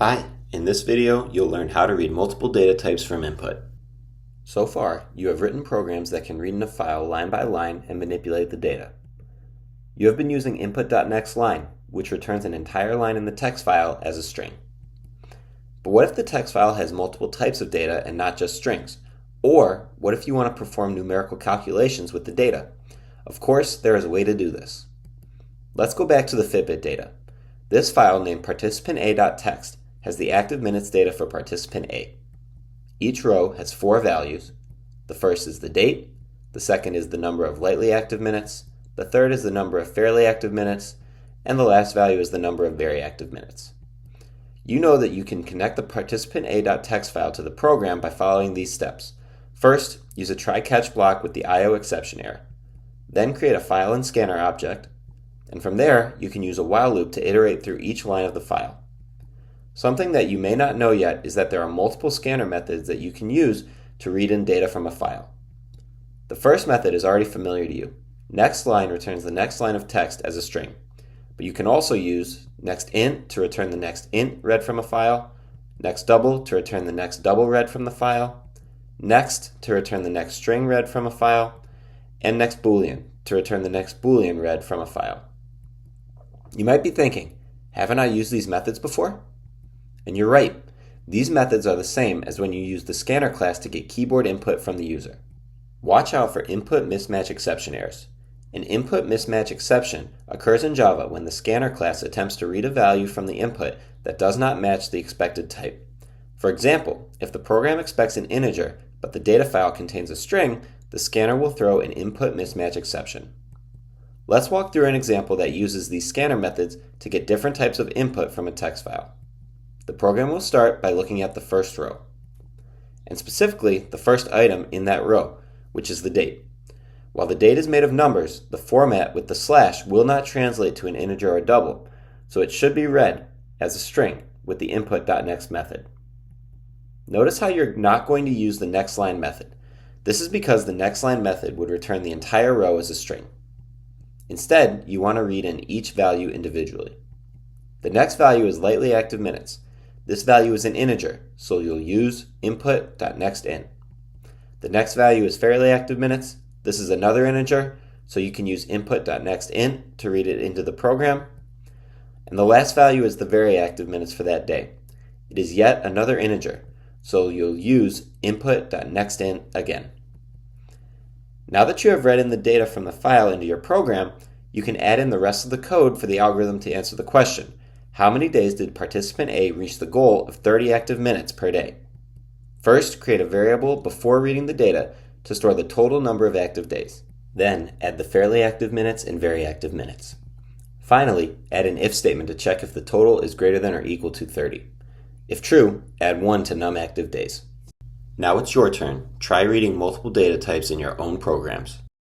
Hi, in this video you'll learn how to read multiple data types from input. So far, you have written programs that can read in a file line by line and manipulate the data. You have been using input.nextLine, which returns an entire line in the text file as a string. But what if the text file has multiple types of data and not just strings? Or what if you want to perform numerical calculations with the data? Of course, there is a way to do this. Let's go back to the Fitbit data. This file named participanta.txt has the active minutes data for participant A. Each row has 4 values. The first is the date, the second is the number of lightly active minutes, the third is the number of fairly active minutes, and the last value is the number of very active minutes. You know that you can connect the participanta.txt file to the program by following these steps. First, use a try-catch block with the IO exception error. Then create a file and scanner object, and from there you can use a while loop to iterate through each line of the file. Something that you may not know yet is that there are multiple scanner methods that you can use to read in data from a file. The first method is already familiar to you. NextLine returns the next line of text as a string, but you can also use nextInt to return the next int read from a file, nextDouble to return the next double read from the file, next to return the next string read from a file, and nextBoolean to return the next Boolean read from a file. You might be thinking, haven't I used these methods before? And you're right, these methods are the same as when you use the scanner class to get keyboard input from the user. Watch out for input mismatch exception errors. An input mismatch exception occurs in Java when the scanner class attempts to read a value from the input that does not match the expected type. For example, if the program expects an integer but the data file contains a string, the scanner will throw an input mismatch exception. Let's walk through an example that uses these scanner methods to get different types of input from a text file. The program will start by looking at the first row, and specifically the first item in that row, which is the date. While the date is made of numbers, the format with the slash will not translate to an integer or double, so it should be read as a string with the input.next method. Notice how you're not going to use the nextLine method. This is because the nextLine method would return the entire row as a string. Instead, you want to read in each value individually. The next value is lightly active minutes. This value is an integer, so you'll use input.nextInt. The next value is fairly active minutes. This is another integer, so you can use input.nextInt to read it into the program. And the last value is the very active minutes for that day. It is yet another integer, so you'll use input.nextInt again. Now that you have read in the data from the file into your program, you can add in the rest of the code for the algorithm to answer the question: how many days did participant A reach the goal of 30 active minutes per day? First, create a variable before reading the data to store the total number of active days. Then, add the fairly active minutes and very active minutes. Finally, add an if statement to check if the total is greater than or equal to 30. If true, add 1 to num active days. Now it's your turn. Try reading multiple data types in your own programs.